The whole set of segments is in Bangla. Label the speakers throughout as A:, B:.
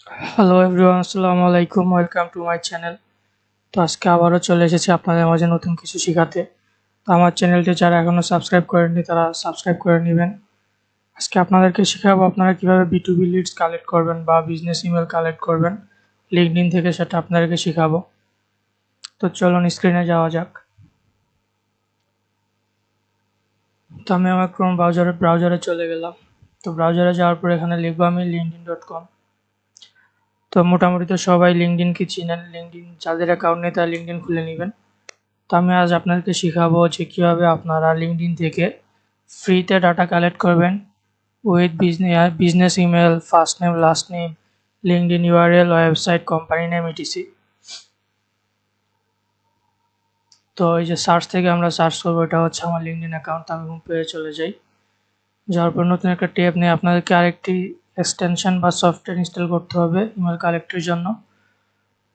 A: হ্যালো এভরিওয়ান, আসসালামু আলাইকুম। Welcome to my channel. তো আজকে আবারও চলে এসেছি আপনাদের মাঝে নতুন কিছু শেখাতে। তো আমার চ্যানেলটি যারা এখনও সাবস্ক্রাইব করেননি তারা সাবস্ক্রাইব করে নেবেন। আজকে আপনাদেরকে শেখাবো আপনারা কীভাবে B2B লিডস কালেক্ট করবেন বা বিজনেস ইমেল কালেক্ট করবেন লিঙ্কডইন থেকে, সেটা আপনাদেরকে শেখাবো। তো চলুন স্ক্রিনে যাওয়া যাক। তো আমি আমার ক্রোম ব্রাউজারে চলে গেলাম। তো ব্রাউজারে যাওয়ার পর এখানে লিখবো আমি linkedin.com। তো মোটামুটি তো সবাই লিঙ্কডইনকে চিনেন, লিঙ্কডইন যাদের অ্যাকাউন্ট নেই তারা লিঙ্কডইন খুলে নেবেন। তো আমি আজ আপনাদেরকে শেখাবো যে কীভাবে আপনারা লিঙ্কডইন থেকে ফ্রিতে ডাটা কালেক্ট করবেন with business email, first name, last name, LinkedIn URL, website, company name, etc. তো এই যে সার্চ থেকে আমরা সার্চ করবো, এটা হচ্ছে আমার লিঙ্কডইন অ্যাকাউন্ট। আমি হোম পেজে চলে যাই। যাওয়ার পর নতুন একটা ট্যাব নিয়ে আপনাদেরকে আরেকটি এক্সটেনশন বা সফটওয়্যার ইনস্টল করতে হবে ইমেল কালেক্টের জন্য।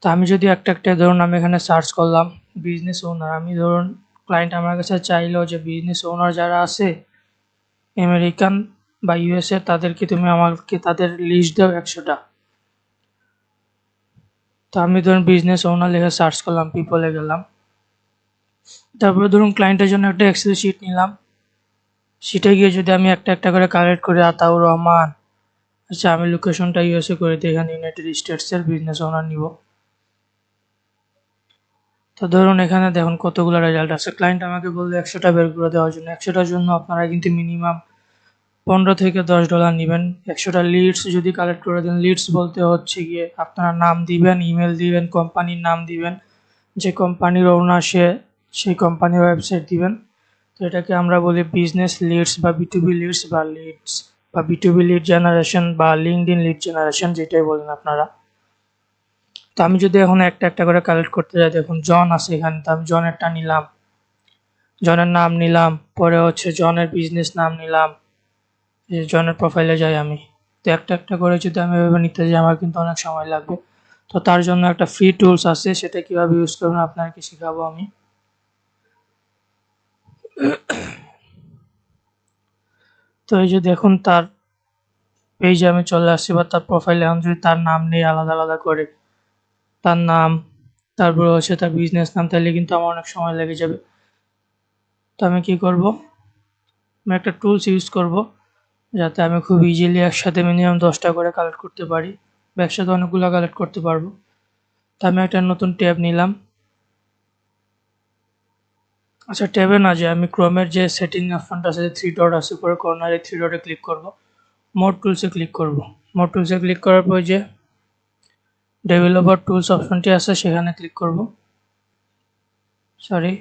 A: তো আমি যদি একটা ধরুন আমি এখানে সার্চ করলাম বিজনেস ওনার। আমি ধরুন ক্লায়েন্ট আমার কাছে চাইলো যে বিজনেস ওনার যারা আছে আমেরিকান বা ইউএসএ, তাদেরকে তুমি আমাকে তাদের লিস্ট দাও 100টা। তো আমি ধরুন বিজনেস ওনার লিখে সার্চ করলাম, পিপলে গেলাম। তারপরে ধরুন ক্লায়েন্টের জন্য একটা এক্সেল শিট নিলাম। শিটে গিয়ে যদি আমি একটা করে কালেক্ট করি আতাউর রহমান, আচ্ছা আমি লোকেশনটা ইউএসএ করে দিই, এখানে ইউনাইটেড স্টেটসের বিজনেস ওনার নিব। তো ধরুন এখানে দেখুন কতগুলো রেজাল্ট আছে। ক্লায়েন্ট আমাকে বললো 100টা বের করে দেওয়ার জন্য। 100টার জন্য আপনারা কিন্তু মিনিমাম $15 থেকে $10 নেবেন। 100টা লিডস যদি কালেক্ট করে দেন, লিডস বলতে হচ্ছে গিয়ে আপনারা নাম দিবেন, ইমেল দিবেন, কোম্পানির নাম দিবেন, যে কোম্পানির ওনার সেই কোম্পানির ওয়েবসাইট দিবেন। তো এটাকে আমরা বলি বিজনেস লিডস বা B2B লিডস বা B2B লিড জেনারেশন বা লিঙ্কডইন লিড জেনারেশন, যেটাই বলেন আপনারা। তো আমি যদি এখন একটা করে কালেক্ট করতে যাই, দেখুন জন আছে এখানে। তো আমি জনেরটা নিলাম, জনের নাম নিলাম, পরে হচ্ছে জনের বিজনেস নাম নিলাম। যে জনের প্রোফাইলে যাই আমি। তো একটা করে যদি আমি এভাবে নিতে যাই আমার কিন্তু অনেক সময় লাগবে। তো তার জন্য একটা ফ্রি টুলস আছে, সেটা কীভাবে ইউজ করবেন আপনাকে শেখাবো আমি। তো এই যে দেখুন তার পেজে আমি চলে আসছি বা তার প্রোফাইলে। এখন যদি তার নাম নেই আলাদা করে, তার নাম, তারপরে হচ্ছে তার বিজনেস নাম, তাহলে কিন্তু আমার অনেক সময় লেগে যাবে। তো আমি কি করব, আমি একটা টুলস ইউজ করব যাতে আমি খুব ইজিলি একসাথে মিনিমাম 10টা করে কালেক্ট করতে পারি বা একসাথে অনেকগুলো কালেক্ট করতে পারবো। তো আমি একটা নতুন ট্যাব নিলাম। আচ্ছা ট্যাবে না যে আমি ক্রোমের যে সেটিং অপশনটা আছে, 3 ডট আছে উপরে কর্নারে, 3 ডটে ক্লিক করব, মোর টুলসে ক্লিক করব। মোর টুলসে ক্লিক করার পর যে ডেভেলপার টুলস অপশনটি আছে সেখানে ক্লিক করব। সরি,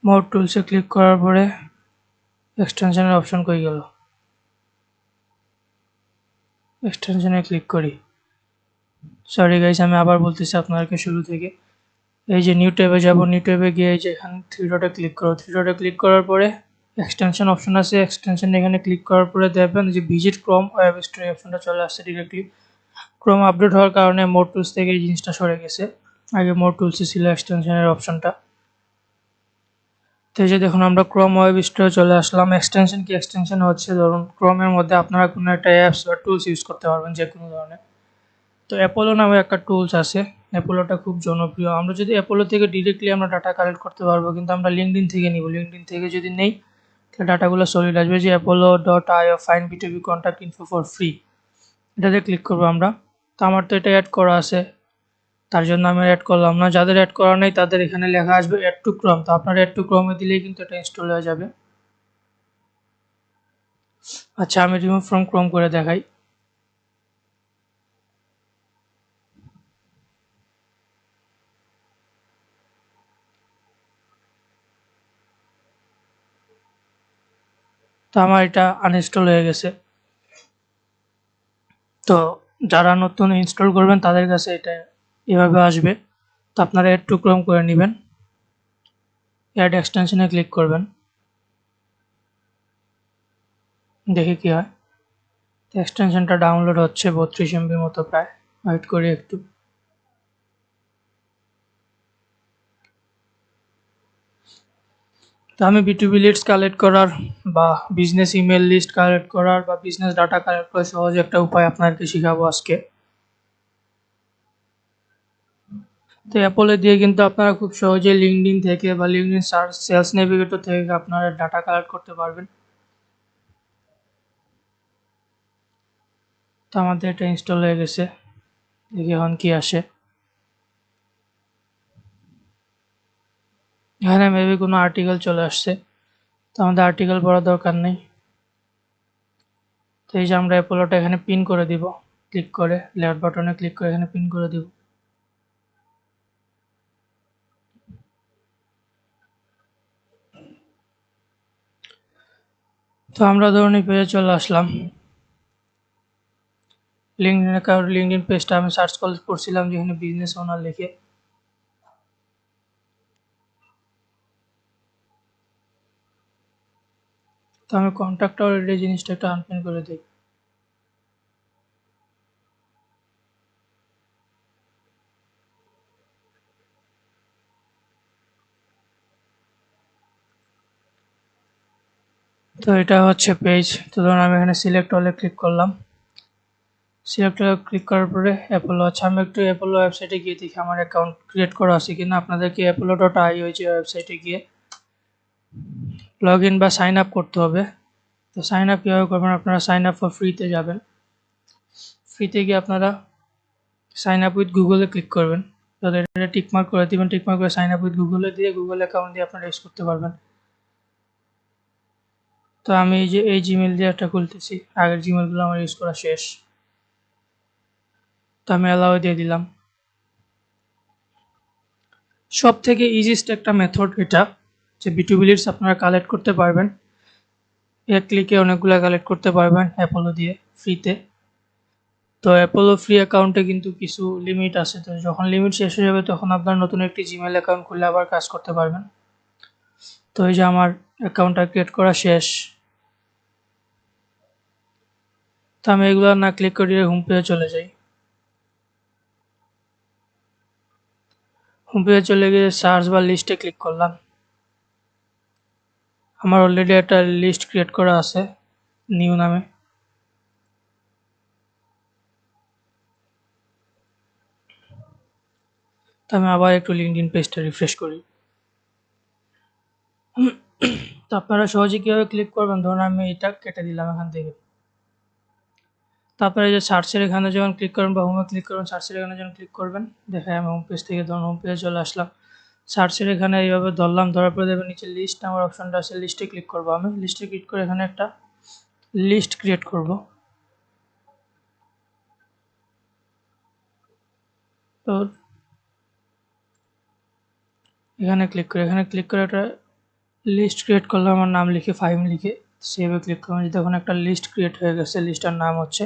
A: মোর টুলসে ক্লিক করার পরে এক্সটেনশনের অপশন কই গেল, এক্সটেনশনে ক্লিক করি। সরি গাইস, আমি আবার বলতেছি আপনাদেরকে শুরু থেকে। এই যে নিউ ট্যাবে যাব, নিউ ট্যাবে গিয়ে এই যে এখানে 3 ডটে ক্লিক করো। 3 ডটে ক্লিক করার পরে এক্সটেনশন অপশন আছে, এক্সটেনশন এখানে ক্লিক করার পরে দেখবেন যে ভিজিট ক্রোম ওয়েব স্টোর অপশনটা চলে আসছে ডিরেক্টলি। ক্রোম আপডেট হওয়ার কারণে মোর টুলস থেকে এই জিনিসটা সরে গেছে। আগে মোর টুলসে ছিল এক্সটেনশনের অপশনটা। তো এই যে দেখুন আমরা ক্রোম ওয়েব স্টোরে চলে আসলাম। এক্সটেনশন কি, এক্সটেনশন হচ্ছে ধরুন ক্রোমের মধ্যে আপনারা কোনো একটা অ্যাপস বা টুলস ইউজ করতে পারবেন যে কোনো ধরনের। তো অ্যাপোলো নামে একটা টুলস আছে, অ্যাপোলোটা খুব জনপ্রিয়। আমরা যদি অ্যাপোলো থেকে ডিরেক্টলি আমরা ডাটা কালেক্ট করতে পারবো, কিন্তু আমরা লিঙ্কডইন থেকে নিব। লিঙ্কডইন থেকে যদি নেই তাহলে ডাটাগুলো সলিড আসবে, যে apollo.io fine B2B contact info for free, এটাতে ক্লিক করবো আমরা। তো আমার তো এটা অ্যাড করা আছে, তার জন্য আমি অ্যাড করলাম না। যাদের অ্যাড করা নেই তাদের এখানে লেখা আসবে অ্যাড টু ক্রোম। তো আপনার অ্যাড টু ক্রোমে দিলেই কিন্তু এটা ইনস্টল হয়ে যাবে। আচ্ছা আমি রিমুভ ফ্রম ক্রোম করে দেখাই। তো আমার এটা আনইনস্টল হয়ে গেছে। তো যারা নতুন ইনস্টল করবেন তাদের কাছে এটা এভাবে আসবে। তো আপনারা অ্যাড টু ক্রোম করে নেবেন, অ্যাড এক্সটেনশনে ক্লিক করবেন, দেখি কি হয়। তো এক্সটেনশনটা ডাউনলোড হচ্ছে 32 MB মতো প্রায়, ওয়েট করি একটু। তো তো আমি B2B লিডস কালেক্ট করার বা বিজনেস ইমেল লিস্ট কালেক্ট করার বা বিজনেস ডাটা কালেক্ট করার সহজ একটা উপায় আপনাদেরকে শেখাবো আজকে। তো অ্যাপলে দিয়ে কিন্তু আপনারা খুব সহজেই লিঙ্কডইন থেকে বা লিঙ্কডইন সার্চ সেলস নেভিগেটর থেকে আপনারা ডাটা কালেক্ট করতে পারবেন। তো আমাদের এটা ইনস্টল হয়ে গেছে, দেখি এখন কি আসে। এখানে মেবি কোনো আর্টিকেল চলে আসছে, তো আমাদের আর্টিকেল পড়ার দরকার নেই। তো এই যে আমরা অ্যাপোলোটা এখানে পিন করে দিব, ক্লিক করে লেফট বাটনে ক্লিক করে এখানে পিন করে দিব। তো আমরা ধরুন এই পেজে চলে আসলাম। লিঙ্কডইন পেজটা আমি সার্চ করছিলাম যেখানে বিজনেস ওনার লিখে। তো আমি কন্ট্যাক্ট অলরেডি জিনিসটা একটু আনপিন করে দিই। তো এটা হচ্ছে পেজ। তো ধরুন আমি এখানে সিলেক্ট অলে ক্লিক করলাম। সিলেক্ট অলে ক্লিক করার পরে অ্যাপোলো, আচ্ছা আমি একটু অ্যাপোলো ওয়েবসাইটে গিয়ে দেখি আমার অ্যাকাউন্ট ক্রিয়েট করা আছে কিনা। আপনাদেরকে apollo.io হয়েছে ওয়েবসাইটে গিয়ে লগ ইন বা সাইন আপ করতে হবে। তো সাইন আপ কীভাবে করবেন, আপনারা সাইন আপ ফর ফ্রিতে যাবেন। ফ্রিতে গিয়ে আপনারা সাইন আপ উইথ গুগলে ক্লিক করবেন। তো এটা টিকমার্ক করে দেবেন, টিকমার্ক করে সাইন আপ উইথ গুগলে দিয়ে গুগল অ্যাকাউন্ট দিয়ে আপনারা ইউজ করতে পারবেন। তো আমি এই যে এই জিমেল দিয়ে একটা খুলতেছি, আগের জিমেলগুলো আমার ইউজ করা শেষ। তো আমি অ্যালাউ দিয়ে দিলাম। সব থেকে ইজিয়েস্ট একটা মেথড এটা, যে B2B লিডস আপনারা কালেক্ট করতে পারবেন। এক ক্লিকে অনেকগুলো কালেক্ট করতে পারবেন অ্যাপোলো দিয়ে ফ্রিতে। তো অ্যাপোলো ফ্রি অ্যাকাউন্টে কিন্তু কিছু লিমিট আছে, তো যখন লিমিট শেষ হয়ে যাবে তখন আপনার নতুন একটি জিমেল অ্যাকাউন্ট খুলে আবার কাজ করতে পারবেন। তো এই যে আমার অ্যাকাউন্টটা ক্রিয়েট করা শেষ। তো আমি এগুলো না ক্লিক করে হোম পেজে চলে যাই। হোম পেজে চলে গিয়ে সার্চ বা লিস্টে ক্লিক করলাম। আমার অলরেডি একটা লিস্ট ক্রিয়েট করা আছে নিউ নামে। তো আমি আবার একটু লিঙ্কডইন পেজটা রিফ্রেশ করি। তো আপনারা সহজে কীভাবে ক্লিক করবেন, ধরুন আমি এটা কেটে দিলাম এখান থেকে। তো আপনারা এই যে সার্চের এখানে যখন ক্লিক করবেন বা হোমে ক্লিক করবেন, সার্চের এখানে যখন ক্লিক করবেন, দেখে আমি হোম পেজ থেকে ধরুন হোম পেজে চলে আসলাম। সার্চের এখানে এইভাবে ধরলাম, ধরার পরে দেখবেন নিচে লিস্ট নামের অপশনটা আছে, লিস্টে ক্লিক করবো। আমি লিস্টে ক্লিক করে এখানে একটা লিস্ট ক্রিয়েট করব। তো এখানে ক্লিক করে একটা লিস্ট ক্রিয়েট করলাম, আমার নাম লিখে ফাহিম লিখে সেভে ক্লিক করলাম। দেখুন একটা লিস্ট ক্রিয়েট হয়ে গেছে, লিস্টটার নাম হচ্ছে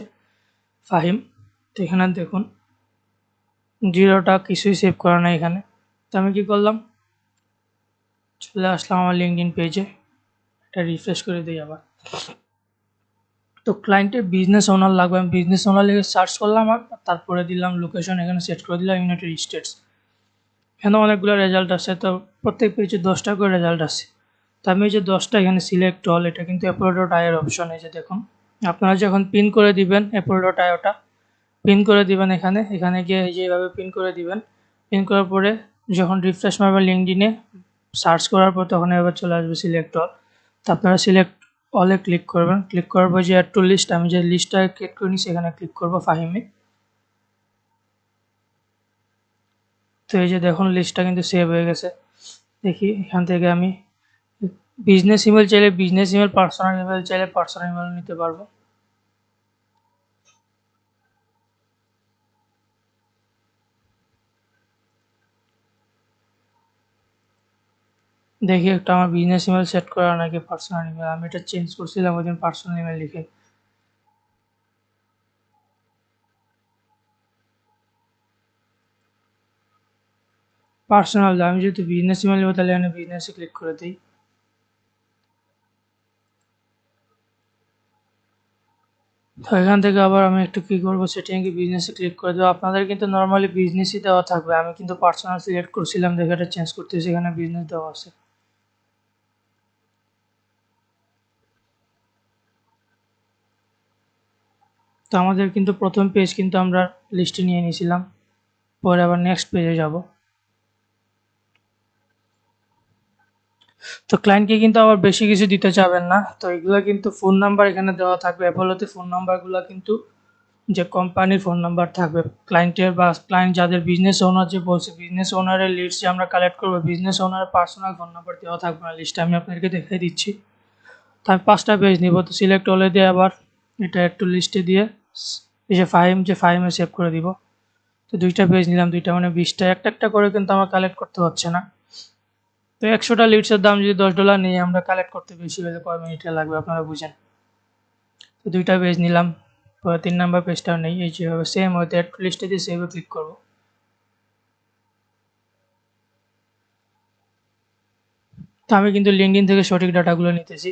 A: ফাহিম। তো এখানে দেখুন জিরোটা কিছুই সেভ করা নাই এখানে। তো আমি কি করলাম, চলে আসলাম আমার লিঙ্কডইন পেজে, এটা রিফ্রেশ করে দিই আবার। তো ক্লায়েন্টের বিজনেস ওনার লাগবে, আমি বিজনেস ওনার লিখে সার্চ করলাম আর তারপরে দিলাম লোকেশন, এখানে সেট করে দিলাম ইউনাইটেড স্টেটস। এখানে অনেকগুলো রেজাল্ট আছে, তো প্রত্যেক পেজে 10টা করে রেজাল্ট আছে। তো আমি এই যে 10টা এখানে সিলেক্ট অল, এটা কিন্তু apollo.io এর অপশন। এই যে দেখুন, আপনারা যখন পিন করে দিবেন apollo.io-টা পিন করে দিবেন, এখানে গিয়ে এই যে এইভাবে পিন করে দিবেন। পিন করার পরে যখন রিফ্রেশ মারবেন লিঙ্কডইনে সার্চ করার পর তখন এবার চলে আসবে সিলেক্ট অল। তো আপনারা সিলেক্ট অলে ক্লিক করবেন, ক্লিক করার পর যে অ্যাড টু লিস্ট, আমি যে লিস্টটা ক্রিয়েট করে নিই সেখানে ক্লিক করবো ফাহিমে। তো এই যে দেখুন লিস্টটা কিন্তু সেভ হয়ে গেছে। দেখি এখান থেকে আমি বিজনেস ইমেল চাইলে বিজনেস ইমেল, পার্সোনাল ইমেল চাইলে পার্সোনাল ইমেল নিতে পারবো। দেখি একটা আমার বিজনেস ইমেল সেট করা নাকি পার্সোনাল ইমেল, আমি এটা চেঞ্জ করছিলাম ওই দিন পার্সোনাল ইমেল লিখে। পার্সোনাল, আমি যেহেতু বিজনেস ইমেল নেবো তাহলে আমি বিজনেসে ক্লিক করে দিই। তো এখান থেকে আবার আমি একটু কী করবো, সেটিংয়ে বিজনেসে ক্লিক করে দেবো। আপনাদের কিন্তু নর্মালি বিজনেসই দেওয়া থাকবে, আমি কিন্তু পার্সোনাল সিলেক্ট করছিলাম দেখে এটা চেঞ্জ করতেছি, এখানে বিজনেস দেওয়া আছে। তো আমাদের কিন্তু প্রথম পেজ কিন্তু আমরা লিস্টে নিয়ে নিয়েছিলাম, পরে আবার নেক্সট পেজে যাব। তো ক্লায়েন্টকে কিন্তু আবার বেশি কিছু দিতে চাবেন না। তো এগুলো কিন্তু ফোন নাম্বার এখানে দেওয়া থাকবে, অ্যাপোলোতে ফোন নাম্বারগুলো কিন্তু যে কোম্পানির ফোন নাম্বার থাকবে ক্লায়েন্টের, বা ক্লায়েন্ট যাদের বিজনেস ওনার যে বলছে বিজনেস ওনারের লিস্ট যে আমরা কালেক্ট করবো, বিজনেস ওনারের পার্সোনাল ফোন নাম্বার দেওয়া থাকবে না লিস্টে। আমি আপনাদেরকে দেখিয়ে দিচ্ছি। তো আমি 5টা পেজ নিব। তো সিলেক্ট হলে দিয়ে আবার এটা একটু লিস্টে দিয়ে এই যে ফাইমে সেভ করে দিব। তো 2টা পেজ নিলাম, 2টা মানে 20টা, একটা একটা করে কিন্তু আমার কালেক্ট করতে হচ্ছে না। তো 100টা লিডসের দাম যদি $10 নিয়ে আমরা কালেক্ট করতে বেশি হলে কয় মিনিটে লাগবে আপনারা বুঝেন। তো 2টা পেজ নিলাম, পরে 3 নাম্বার পেজটাও নেই, এই যেভাবে সেম হয়তো অ্যাড টু লিস্টে দিয়ে সেভে ক্লিক করব। তো আমি কিন্তু লিঙ্কডইন থেকে সঠিক ডাটাগুলো নিতেছি।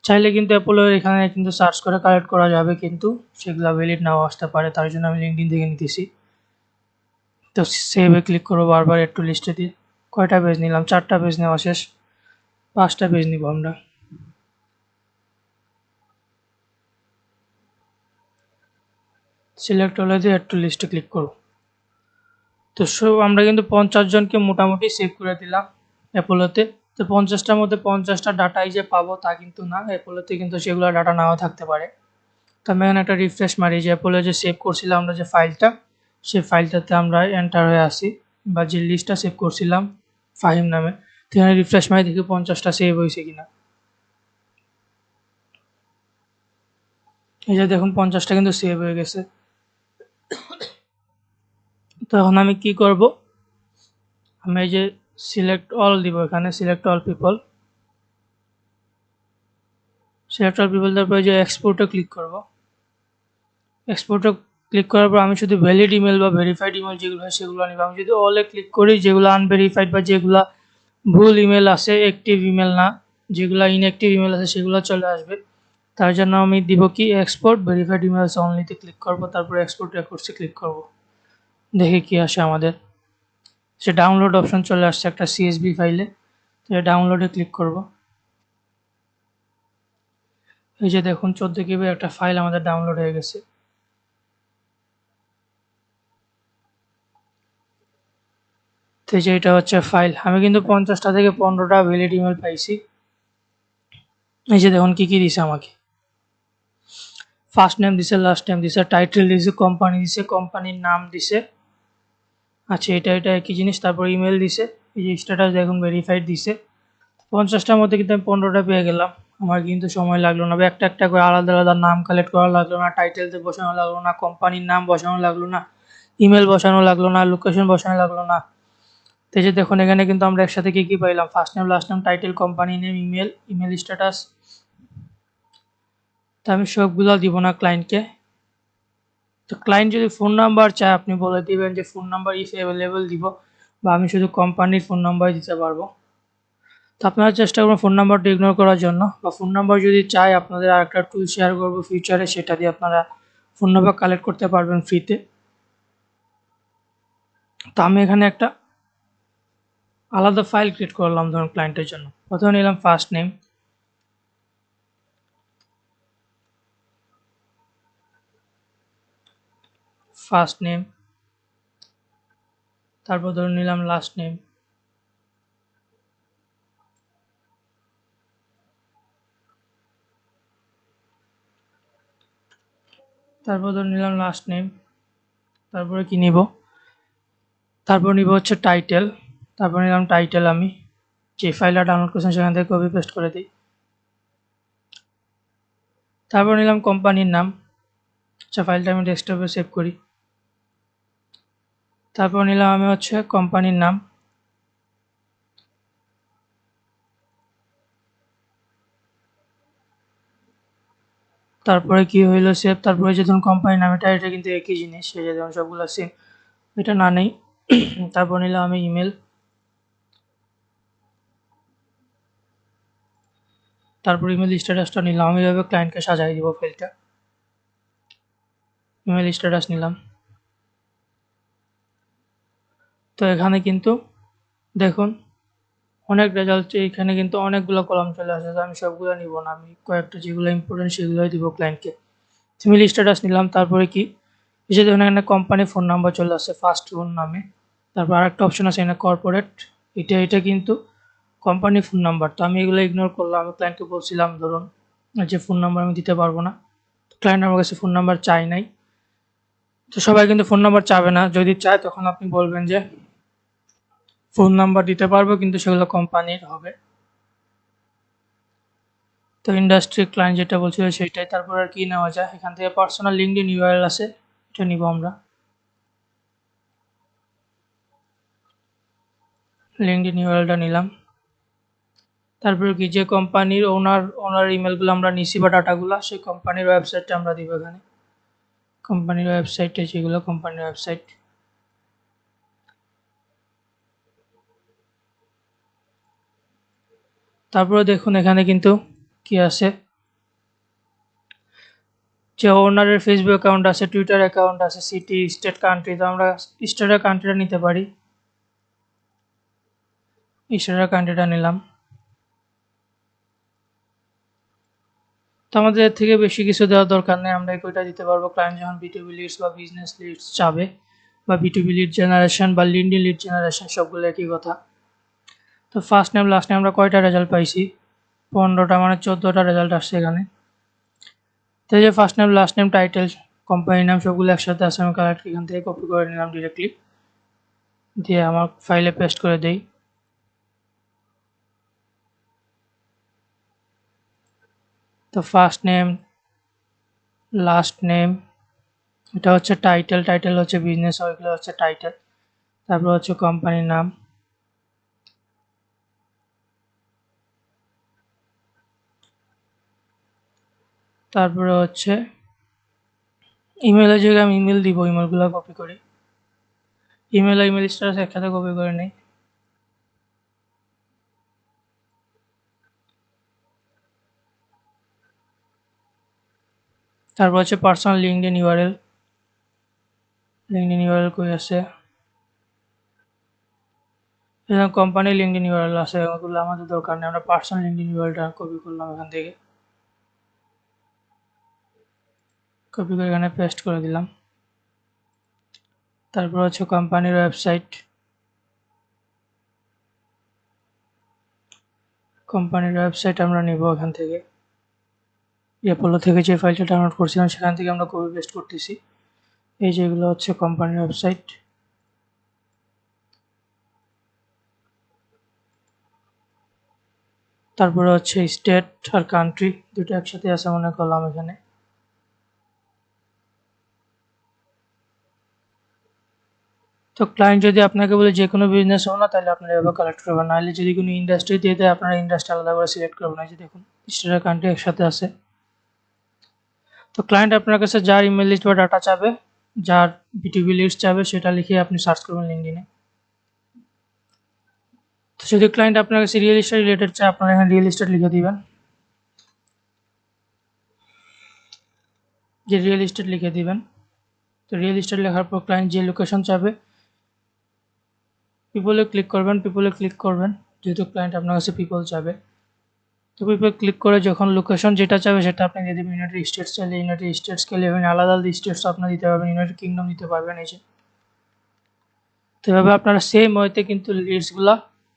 A: চাইলে কিন্তু অ্যাপোলোর এখানে কিন্তু সার্চ করে কালেক্ট করা যাবে, কিন্তু সেগুলো ভ্যালিড নাও আসতে পারে, তার জন্য আমি লিঙ্কডইন থেকে নিতেছি। তো সেভে ক্লিক করবো বারবার অ্যাড টু লিস্টে দিয়ে। কয়টা পেজ নিলাম? 4টা পেজ নেওয়া শেষ, 5টা পেজ নিব আমরা। সিলেক্ট হলে দিয়ে অ্যাড টু লিস্টে ক্লিক করব। তো আমরা কিন্তু 50 জনকে মোটামুটি সেভ করে দিলাম অ্যাপোলোতে। তো 50টার মধ্যে 50টা ডাটাই যে পাবো তা কিন্তু না, অ্যাপোলোতে কিন্তু সেগুলো ডাটা নাও থাকতে পারে। তো আমি এখানে একটা রিফ্রেশ মারি, যে অ্যাপোলো যে সেভ করছিলাম আমরা যে ফাইলটা, সেই ফাইলটাতে আমরা এন্টার হয়ে আসি, বা যে লিস্টটা সেভ করছিলাম ফাহিম নামে, সেখানে রিফ্রেশ মারি দেখি 50টা সেভ হয়েছে কিনা। এই যে দেখুন 50টা কিন্তু সেভ হয়ে গেছে। তো এখন আমি কি করব, আমি এই যে সিলেক্ট অল দিব, এখানে select all people, select all people, তারপরে যে এক্সপোর্টে ক্লিক করব। এক্সপোর্টে ক্লিক করার পর আমি শুধু ভ্যালিড ইমেল বা ভেরিফাইড ইমেল যেগুলো হয় সেগুলো নিব। আমি যদি অলে ক্লিক করি, যেগুলো আনভেরিফাইড বা যেগুলো ভুল ইমেল আছে, অ্যাক্টিভ ইমেল না, যেগুলো ইনঅ্যাক্টিভ ইমেল আছে সেগুলো চলে আসবে। তার জন্য আমি দিব কি এক্সপোর্ট ভেরিফাইড ইমেলস অনলিতে ক্লিক করব, তারপরে এক্সপোর্ট রেকর্ডসে ক্লিক করব। দেখি কি আসে আমাদের। সে ডাউনলোড অপশন চলে আসছে একটা সিএসভি ফাইলে, তো ডাউনলোডে ক্লিক করব। এই যে দেখুন 14 KB একটা ফাইল আমাদের ডাউনলোড হয়ে গেছে। তো এই যে এটা হচ্ছে ফাইল। আমি কিন্তু 50টা থেকে 15টা ভ্যালিড ইমেল পাইছি। এই যে দেখুন কি কি দিছে আমাকে, ফার্স্ট নেম দিছে, লাস্ট নেম দিছে, টাইটেল দিছে, কোম্পানি দিছে, কোম্পানির নাম দিছে, আচ্ছা এটা একই জিনিস। তারপর ইমেল দিছে, এই যে স্ট্যাটাস দেখুন ভেরিফাইড দিছে। 50টার মধ্যে কিন্তু আমি 15টা পেয়ে গেলাম। আমার কিন্তু সময় লাগলো না, একটা একটা করে আলাদা আলাদা নাম কালেক্ট করা লাগলো না, টাইটেলতে বসানো লাগলো না, কোম্পানির নাম বসানো লাগলো না, ইমেল বসানো লাগলো না, লোকেশন বসানো লাগলো না। তো এই যে দেখুন এখানে কিন্তু আমরা একসাথে কি কি পাইলাম, first name, last name, title, company name, email, email status. তো আমি সবগুলো দিব না ক্লায়েন্টকে। তো ক্লায়েন্ট যদি ফোন নাম্বার চায় আপনি বলে দিবেন যে ফোন নাম্বার ইফ অ্যাভেলেবল দিব, বা আমি শুধু কোম্পানির ফোন নাম্বার দিতে পারবো। তো আপনারা চেষ্টা করুন ফোন নাম্বারটা ইগনোর করার জন্য, বা ফোন নাম্বার যদি চাই আপনাদের আরেকটা টুল শেয়ার করবো ফিউচারে, সেটা দিয়ে আপনারা ফোন নাম্বার কালেক্ট করতে পারবেন ফ্রিতে। তো আমি এখানে একটা আলাদা ফাইল ক্রিয়েট করলাম ধরুন ক্লায়েন্টের জন্য। প্রথমে নিলাম ফার্স্ট নেম, ফার্স্ট নেম, তারপর ধরুন নিলাম লাস্ট নেম, তারপর ধরুন নিলাম লাস্ট নেম, তারপরে কি নিব, তারপর নিব হচ্ছে টাইটেল, তারপর নিলাম টাইটেল। আমি যে ফাইলটা ডাউনলোড করেছেন সেখান থেকে কপি পেস্ট করে দিই। তারপর নিলাম কোম্পানির নাম, আচ্ছা ফাইলটা আমি ডেস্কটপে সেভ করি। তারপর নিলাম আমি হচ্ছে কোম্পানির নাম, তারপরে কি হইলো সেভ, তারপরে যে ধরুন কোম্পানির নাম, এটা কিন্তু একই জিনিস, এই যে ধরুন সবগুলো সেম, এটা না নেই। তারপর নিলাম আমি ইমেল, তারপর ইমেল স্ট্যাটাসটা নিলাম, আমি এভাবে ক্লায়েন্টকে সাজাই দিব ফাইলটা। ইমেল স্ট্যাটাস নিলাম। তো এখানে কিন্তু দেখুন অনেক রেজাল্ট, এখানে কিন্তু অনেকগুলো কলাম চলে আসে। আমি সবগুলো নিব না, আমি কয়েকটা যেগুলো ইম্পর্টেন্ট সেগুলোই দিব ক্লায়েন্টকে। ফ্যামিলি স্ট্যাটাস নিলাম। তারপরে কি এই যে দেখুন এখানে কোম্পানি ফোন নাম্বার চলে আসছে ফার্স্ট ফোন নামে। তারপর আরেকটা অপশন আছে এখানে কর্পোরেট, এটা কিন্তু কোম্পানি ফোন নাম্বার। তো আমি এগুলো ইগনোর করলাম। আমি ক্লায়েন্টকে বলছিলাম ধরুন যে ফোন নাম্বার আমি দিতে পারবো না, ক্লায়েন্ট আমার কাছে ফোন নাম্বার চাই নাই। তো সবাই কিন্তু ফোন নাম্বার চাবে না, যদি চায় তখন আপনি বলবেন যে ফোন নাম্বার দিতে পারবো কিন্তু সেগুলো কোম্পানির হবে। তো ইন্ডাস্ট্রি ক্লায়েন্ট যেটা বলছিল সেইটাই। তারপর আর কি নেওয়া যায়, এখান থেকে পার্সোনাল লিঙ্কডইন ইউআরএল আছে, এটা নিব আমরা। লিঙ্কডইন ইউআরএলটা নিলাম। তারপরে কি যে কোম্পানির ওনার ইমেলগুলো আমরা নিছি বা ডাটাগুলো, সেই কোম্পানির ওয়েবসাইটটা আমরা দিব এখানে। কোম্পানির ওয়েবসাইটে যেগুলো কোম্পানির ওয়েবসাইট। তারপরে দেখুন এখানে কিন্তু কি আছে, যে ওনারের ফেসবুক অ্যাকাউন্ট আছে, টুইটার অ্যাকাউন্ট আছে, সিটি, স্টেট, কান্ট্রি। তো আমরা স্টেটের কান্ট্রিটা নিতে পারি, স্টেটের কান্ট্রিটা নিলাম। তো আমাদের এর থেকে বেশি কিছু দেওয়ার দরকার নেই, আমরা এটা দিতে পারবো। ক্লায়েন্ট যখন B2B লিডস বা বিজনেস লিডস চাবে, বা B2B লিড জেনারেশন বা লিঙ্কডইন লিড জেনারেশন, সবগুলো একই কথা। তো ফার্স্ট নেম লাস্ট নেম আমরা কয়টা রেজাল্ট পাইছি? 15টা, মানে 14টা রেজাল্ট আসছে এখানে। তো এই যে first name last name title কোম্পানির নাম সবগুলো একসাথে আছে। আমি কালেক্ট এখান থেকে কপি করে নিলাম ডিরেক্টলি, দিয়ে আমার ফাইলে পেস্ট করে দেই। তো ফার্স্ট নেম লাস্ট নেম এটা হচ্ছে টাইটেল, টাইটেল হচ্ছে বিজনেস, ওইগুলো হচ্ছে টাইটেল। তারপর হচ্ছে কোম্পানির নাম, তারপরে হচ্ছে ইমেলের জায়গায় আমি ইমেল দিব, ইমেলগুলো কপি করি। ইমেল আর ইমেল স্ট্যাটাস একসাথে কপি করে নেই। তারপর হচ্ছে personal LinkedIn URL, LinkedIn URL কই আছে? এখানে কোম্পানির লিঙ্কডইন ইউআরএল আছে, ওগুলো আমাদের দরকার নেই। আমরা পার্সোনাল লিঙ্কডইন ইউআরএলটা কপি করলাম এখান থেকে, কপি করে এখানে পেস্ট করে দিলাম। তারপর হচ্ছে কোম্পানির ওয়েবসাইট, কোম্পানির ওয়েবসাইট আমরা নিব এখান থেকে। অ্যাপোলো থেকে যে ফাইলটা ডাউনলোড করছিলাম সেখান থেকে আমরা কপি পেস্ট করতেছি। এই যেগুলো হচ্ছে কোম্পানির ওয়েবসাইট। তারপরে হচ্ছে স্টেট আর কান্ট্রি, দুটো একসাথে আছে মনে করলাম এখানে। তো ক্লায়েন্ট যদি আপনাকে বলে যে কোনো বিজনেস হো না, তাহলে আপনারা এভাবে কালেক্ট করবেন। নাহলে যদি কোনো ইন্ডাস্ট্রি দিয়ে দেয়, আপনারা ইন্ডাস্ট্রি আলাদা করে সিলেক্ট করবেন। এই যে দেখুন স্টেট আর কান্ট্রি একসাথে আছে। তো ক্লায়েন্ট আপনার কাছে যার ইমেল লিস্ট বা ডাটা চাবে, যার B2B লিস্ট চাবে, সেটা লিখে আপনি সার্চ করবেন লিঙ্কডইনে। তো যদি ক্লায়েন্ট আপনার কাছে রিয়েল এস্টেট রিলেটেড চায়, আপনারা এখানে রিয়েল এস্টেট লিখে দিবেন, যে রিয়েল এস্টেট লিখে দিবেন। তো রিয়েল এস্টেট লেখার পর ক্লায়েন্ট যে লোকেশন চাবে, পিপলে ক্লিক করবেন, পিপলে ক্লিক করবেন, যেহেতু ক্লায়েন্ট আপনার কাছে পিপল চাবে। তো পিপল ক্লিক করে যখন লোকেশন যেটা চাবে সেটা আপনি দিয়ে দেবেন। ইউনাইটেড স্টেটস চাইলে ইউনাইটেড স্টেটস, কে আলাদা আলাদা স্টেটস আপনি দিতে পারবেন, ইউনাইটেড কিংডম দিতে পারবেন। এই যে তো এভাবে আপনারা সেম ওয়েতে কিন্তু লিস্টগুলা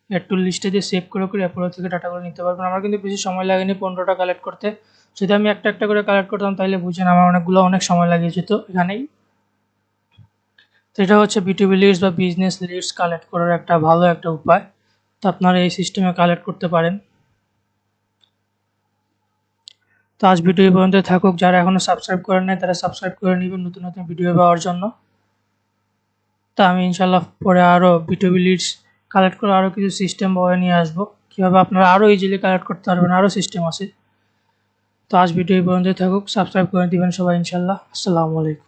A: এড টু লিস্টে দিয়ে সেভ করে করে অ্যাপোলো থেকে ডাটাগুলো নিতে পারবেন। আমার কিন্তু বেশি সময় লাগেনি 15টা কালেক্ট করতে। যদি আমি একটা একটা করে কালেক্ট করতাম তাহলে বুঝেন আমার অনেক সময় লাগিয়ে যেত এখানেই। তো এটা হচ্ছে B2B লিস্ট বা বিজনেস লিস্ট কালেক্ট করার একটা ভালো একটা উপায়। তো আপনারা এই সিস্টেমে কালেক্ট করতে পারেন। তো আজ ভিডিও এই পর্যন্ত থাকুক। যারা এখনও সাবস্ক্রাইব করেন নাই তারা সাবস্ক্রাইব করে নেবেন নতুন নতুন ভিডিও পাওয়ার জন্য। তা আমি ইনশাল্লাহ পরে আরও B2B লিডস কালেক্ট করে আরও কিছু সিস্টেম বয়ে নিয়ে আসবো, কীভাবে আপনারা আরও ইজিলি কালেক্ট করতে পারবেন, আরও সিস্টেম আছে। তো আজ ভিডিও এই পর্যন্তই থাকুক, সাবস্ক্রাইব করে দিবেন সবাই ইনশাল্লাহ। আসসালামু আলাইকুম।